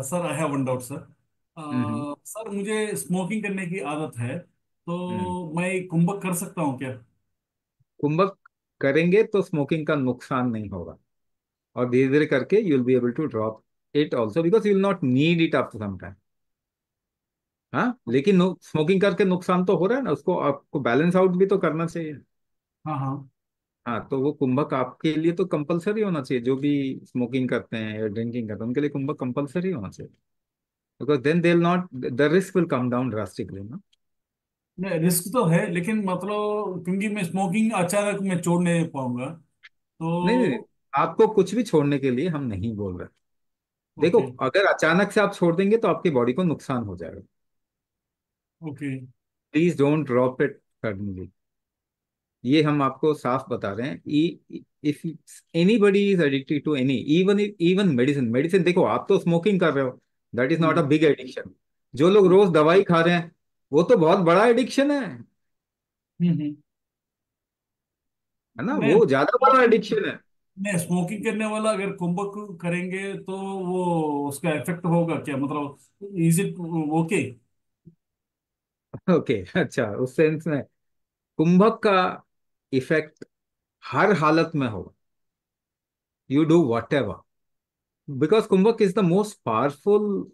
Sir I have one doubt sir. Hmm. Sir मुझे smoking करने की आदत है, हम्म। तो मैं कुंभक कर सकता हूँ क्या? कुंभक करेंगे तो स्मोकिंग का नुकसान नहीं होगा, और धीरे धीरे करके you will be able to drop it also, because you will not need it after some time. हाँ, लेकिन स्मोकिंग करके नुकसान तो हो रहा है ना, उसको आपको बैलेंस आउट भी तो करना चाहिए। हाँ हाँ। हाँ, तो वो कुंभक आपके लिए तो कंपलसरी होना चाहिए, जो भी स्मोकिंग करते हैं या ड्रिंकिंग करते हैं उनके लिए कुंभक कंपलसरी होना चाहिए, because then they will not, the risk will come down drastically ना। नहीं, रिस्क तो है, लेकिन मतलब क्योंकि मैं स्मोकिंग अचानक मैं छोड़ नहीं पाऊंगा नहीं नहीं नहीं, तो। आपको कुछ भी छोड़ने के लिए हम नहीं बोल रहे। देखो, ओके। अगर अचानक से आप छोड़ देंगे तो आपकी बॉडी को नुकसान हो जाएगा। Okay. Please don't drop it suddenly, ये हम आपको साफ बता रहे हैं। If anybody is addicted to any, even even medicine, medicine देखो, आप तो स्मोकिंग कर रहे हो, that is not a hmm. Big addiction. जो लोग रोज दवाई खा रहे हैं, वो तो बहुत बड़ा एडिक्शन हम्म। है ना, नहीं, वो ज्यादा बड़ा स्मोकिंग एडिक्शन है। नहीं, स्मोकिंग करने वाला अगर कुंभक करेंगे तो वो उसका इफेक्ट होगा क्या, मतलब इज इट ओके? ओके, अच्छा, उस सेंस में कुंभक का इफेक्ट हर हालत में होगा, you do whatever, because kumbhaka is the most powerful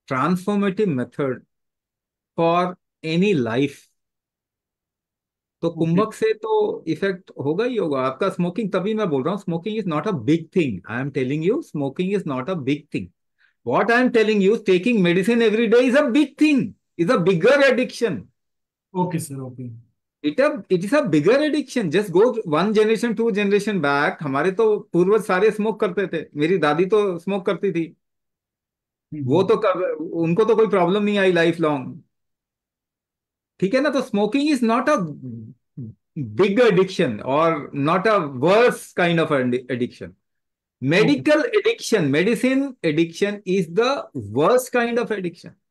transformative method for any life. तो ओके। कुंभक से तो इफेक्ट होगा ही होगा आपका। स्मोकिंग, तभी मैं बोल रहा हूँ smoking is not a big thing, I am telling you smoking is not a big thing. What I am telling you, taking medicine every day is a big thing, is a bigger addiction. Okay sir. Okay. It is a bigger addiction. Just go one generation to generation back, हमारे तो पूर्वज सारे smoke करते थे, मेरी दादी तो smoke करती थी। वो हम्म। तो उनको तो कोई प्रॉब्लम नहीं आई लाइफ लॉन्ग। ठीक है ना, तो smoking is not a big addiction और not a worse kind of addiction. Okay. Medical addiction, medicine addiction is the worst kind of addiction. Okay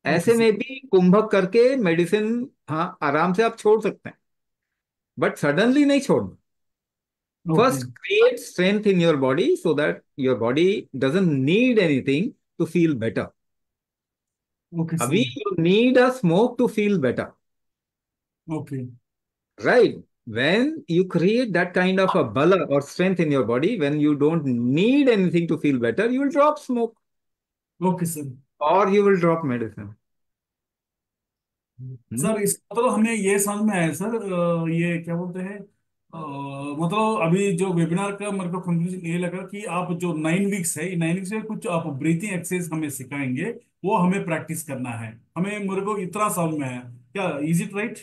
ऐसे सर। में भी कुंभक करके मेडिसिन, हाँ, आराम से आप छोड़ सकते हैं, बट सडनली नहीं छोड़ना। Okay. First create strength in your body so that your body doesn't need anything to feel better. Okay अभी sir. You need a smoke to feel better, okay. right? When you create that kind of a bala or strength in your body, when you don't need anything to feel better, you will drop smoke okay sir. or you will drop medicine. Hmm? Sir इस मतलब हमें ये समझ में आया sir, ये क्या बोलते हैं, मतलब अभी जो वेबिनार का मेरे को कंक्लूजन ये लगा कि आप जो 9 वीक्स है, 9 वीक्स में कुछ आप ब्रीथिंग एक्सरसाइज हमें सिखाएंगे, वो हमें प्रैक्टिस करना है। हमें मेरे को इतना समझ में आया। क्या इज इट राइट?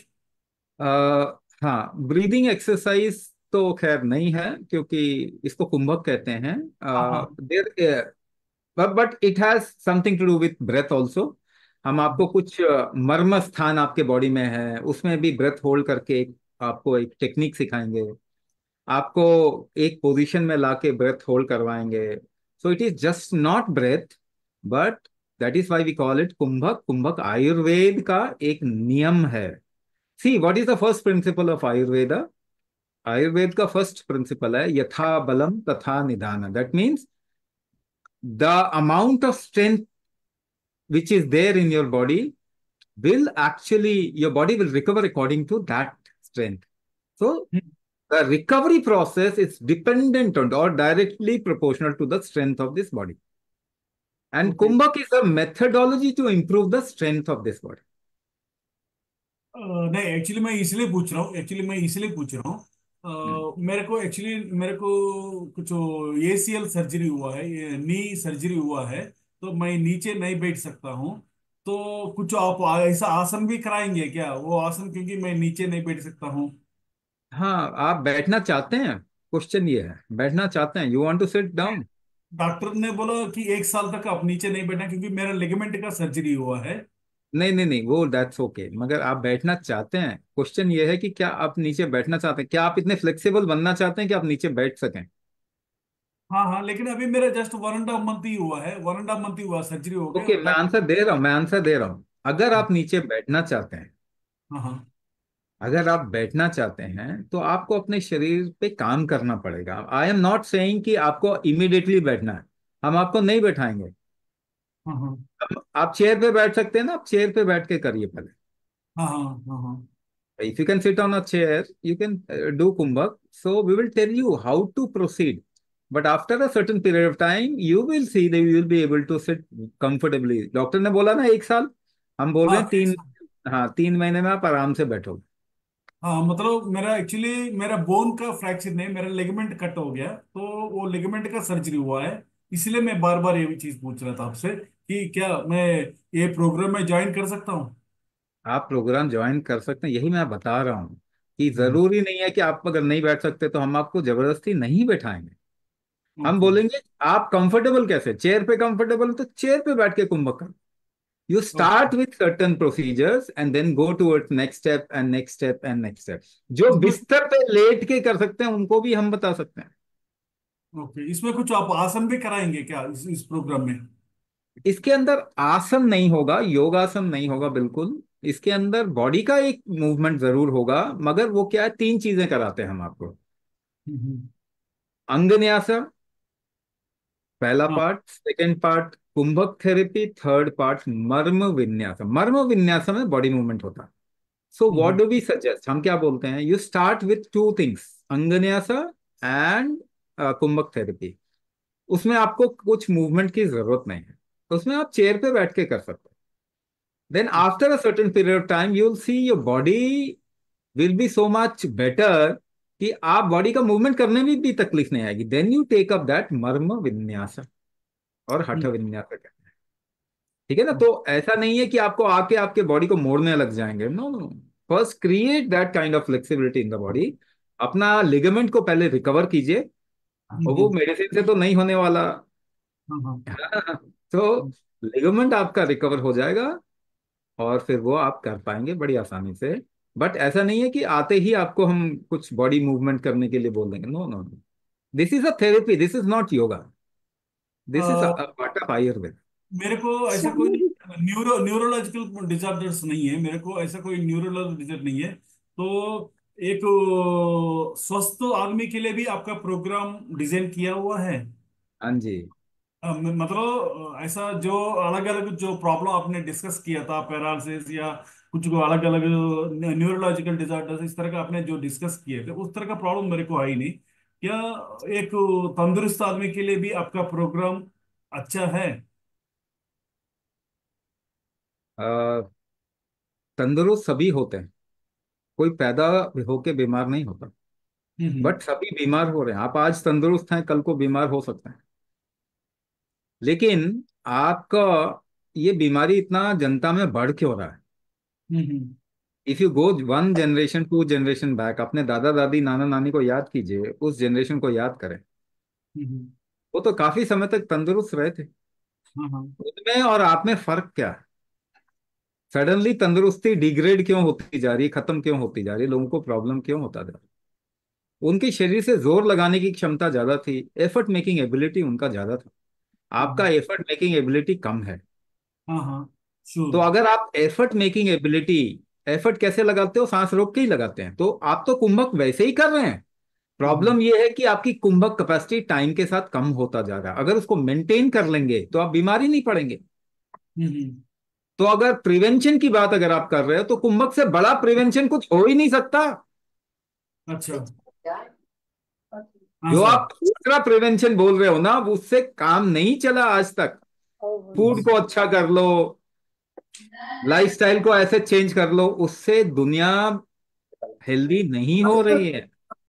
हाँ, ब्रीदिंग एक्सरसाइज तो खैर नहीं है, क्योंकि इसको कुंभक कहते हैं। हाँ हाँ। देर, but it has something to do with breath also. हम आपको कुछ मर्म स्थान आपके बॉडी में है, उसमें भी ब्रेथ होल्ड करके आपको एक टेक्निक सिखाएंगे, आपको एक पोजीशन में लाके ब्रेथ होल्ड करवाएंगे। So it is just not breath, but that is why we call it kumbhak. कुंभक आयुर्वेद का एक नियम है। See, what is the first principle of Ayurveda? Ayurveda का फर्स्ट प्रिंसिपल है यथा बलम तथा निदान। That means the amount of strength which is there in your body will actually, your body will recover according to that strength. So the recovery process is dependent on or directly proportional to the strength of this body. And okay. Kumbhak is a methodology to improve the strength of this body. नहीं, actually मैं इसलिए पूछ रहा हूँ, Hmm. मेरे को actually मेरे को कुछ एसीएल सर्जरी हुआ है, नी सर्जरी हुआ है, तो मैं नीचे नहीं बैठ सकता हूँ। तो कुछ आप ऐसा आसन भी कराएंगे क्या, वो आसन, क्योंकि मैं नीचे नहीं बैठ सकता हूँ। हाँ, आप बैठना चाहते हैं? क्वेश्चन ये है, बैठना चाहते हैं, you want to sit down? Doctor ने बोला कि 1 साल तक आप नीचे नहीं बैठना, क्योंकि मेरा लिगामेंट का सर्जरी हुआ है। नहीं नहीं नहीं, वो दैट्स ओके, मगर आप बैठना चाहते हैं। क्वेश्चन ये है कि क्या आप नीचे बैठना चाहते हैं, क्या आप इतने फ्लेक्सिबल बनना चाहते हैं कि आप नीचे बैठ सकें? हाँ हाँ, लेकिन अभी मेरा जस्ट 1.5 मंथ ही हुआ है, 1.5 मंथ ही हुआ, सर्जरी हो गया ओके, मैं डॉक्टर। आंसर दे रहा हूं, मैं आंसर दे रहा हूं। अगर आप नीचे बैठना चाहते हैं, हाँ हाँ। अगर आप बैठना चाहते हैं तो आपको अपने शरीर पे काम करना पड़ेगा। आई एम नॉट सेइंग कि आपको इमीडिएटली बैठना है, हम आपको नहीं बैठाएंगे। हाँ हाँ आप चेयर पे बैठ सकते हैं ना, आप चेयर पे बैठ के करिए पहले। हाँ हाँ हाँ हाँ। If you can sit on a chair, you can do kumbhak. So we will tell you how to proceed. But after a certain period of time, you will see that you will be able to sit comfortably. Doctor ने बोला ना 1 साल, हम बोल रहे हाँ हैं 3। हाँ, 3 महीने में आप आराम से बैठो। हाँ, मतलब मेरा एक्चुअली मेरा बोन का फ्रैक्चर नहीं, मेरा लेगमेंट कट हो गया, तो वो लेगमेंट का सर्जरी हुआ है। इसलिए मैं बार बार ये भी चीज पूछ रहा था आपसे कि क्या मैं ये प्रोग्राम में ज्वाइन कर सकता हूँ। आप प्रोग्राम ज्वाइन कर सकते हैं, यही मैं बता रहा हूँ कि हम्म। जरूरी नहीं है कि आप अगर नहीं बैठ सकते तो हम आपको जबरदस्ती नहीं बैठाएंगे। हम ओके बोलेंगे आप कंफर्टेबल कैसे, चेयर पे कंफर्टेबल तो चेयर पे बैठ के कुंभक करो। You okay. start with certain procedures and then go towards next step and next step and next step. जो इसमें बिस्तर पे लेट के कर सकते हैं उनको भी हम बता सकते हैं। ओके, इसमें कुछ आप आसन भी कराएंगे क्या इस प्रोग्राम में? इसके अंदर आसन नहीं होगा, योगासन नहीं होगा बिल्कुल। इसके अंदर बॉडी का एक मूवमेंट जरूर होगा, मगर वो क्या है, 3 चीजें कराते हैं हम आपको। हम्म। अंगन्यास, पहला हाँ part. Second part kumbhak therapy. Third part मर्म विन्यास। मर्म विन्यास में बॉडी मूवमेंट होता है। So what hmm do we suggest, हम क्या बोलते हैं, यू स्टार्ट विथ 2 थिंग्स, अंगन्यास एंड कुंभक थेरेपी। उसमें आपको कुछ मूवमेंट की जरूरत नहीं है, उसमें आप चेयर पे बैठ के कर सकते हैं। Then after a certain period of time you will see your body will be so much better कि आप बॉडी का मूवमेंट करने में भी तकलीफ नहीं आएगी। Then you take up that मर्म विन्यास और हठ हम्म। विन्यास। ठीक है ना? तो ऐसा नहीं है कि आपको आके आपके बॉडी को मोड़ने लग जाएंगे, no no. First create that kind of flexibility in the body. अपना लिगामेंट को पहले रिकवर कीजिए, और वो हम्म। मेडिसिन से तो नहीं होने वाला। हाँ हाँ। तो लिगामेंट आपका रिकवर हो जाएगा, और फिर वो आप कर पाएंगे बड़ी आसानी से। बट ऐसा नहीं है कि आते ही आपको हम कुछ बॉडी मूवमेंट करने के लिए बोल देंगे, no no no. This is a therapy, this is not yoga, this is a a, part of Ayurveda. मेरे को ऐसा कोई न्यूरोलॉजिकल डिसऑर्डर्स नहीं है, मेरे को ऐसा कोई न्यूरोलॉजिकल डिसऑर्डर नहीं है। तो एक स्वस्थ आदमी के लिए भी आपका प्रोग्राम डिजाइन किया हुआ है। हाँ जी। मतलब ऐसा जो अलग अलग जो प्रॉब्लम आपने डिस्कस किया था, पैरालिसिस या कुछ अलग अलग न्यूरोलॉजिकल डिसऑर्डर्स, इस तरह का आपने जो डिस्कस किए थे, उस तरह का प्रॉब्लम मेरे को है ही नहीं। क्या एक तंदुरुस्त आदमी के लिए भी आपका प्रोग्राम अच्छा है? तंदुरुस्त सभी होते हैं, कोई पैदा होके बीमार नहीं होता। हम्म। बट सभी बीमार हो रहे हैं, आप आज तंदुरुस्त हैं कल को बीमार हो सकते हैं। लेकिन आपका ये बीमारी इतना जनता में बढ़ क्यों रहा है? हम्म। If you go 1 generation 2 generation back, अपने दादा दादी नाना नानी को याद कीजिए, उस जनरेशन को याद करें। हम्म। वो तो काफी समय तक तंदुरुस्त रहे थे। हाँ हाँ। उनमें और आप में फर्क क्या है? सडनली तंदुरुस्ती डिग्रेड क्यों होती जा रही है, खत्म क्यों होती जा रही है, लोगों को प्रॉब्लम क्यों होता जा रहा है? उनके शरीर से जोर लगाने की क्षमता ज्यादा थी, एफर्ट मेकिंग एबिलिटी उनका ज्यादा था। आपका हम्म। एफर्ट मेकिंग एबिलिटी कम है। हाँ हाँ। श्योर। तो अगर आप एफर्ट मेकिंग एबिलिटी, एफर्ट कैसे लगाते हो, सांस रोक के ही लगाते हैं, तो आप तो कुंभक वैसे ही कर रहे हैं। हम्म। प्रॉब्लम यह है कि आपकी कुंभक कैपेसिटी टाइम के साथ कम होता जा रहा है। अगर उसको मेंटेन कर लेंगे तो आप बीमारी नहीं पड़ेंगे। हम्म। तो अगर प्रिवेंशन की बात अगर आप कर रहे हो तो कुंभक से बड़ा प्रिवेंशन कुछ हो ही नहीं सकता। अच्छा। हाँ जो सर। आप दूसरा प्रिवेंशन बोल रहे हो ना, वो उससे काम नहीं चला आज तक। फूड को अच्छा कर लो, लाइफस्टाइल को ऐसे चेंज कर लो, उससे दुनिया हेल्दी नहीं हो रही है।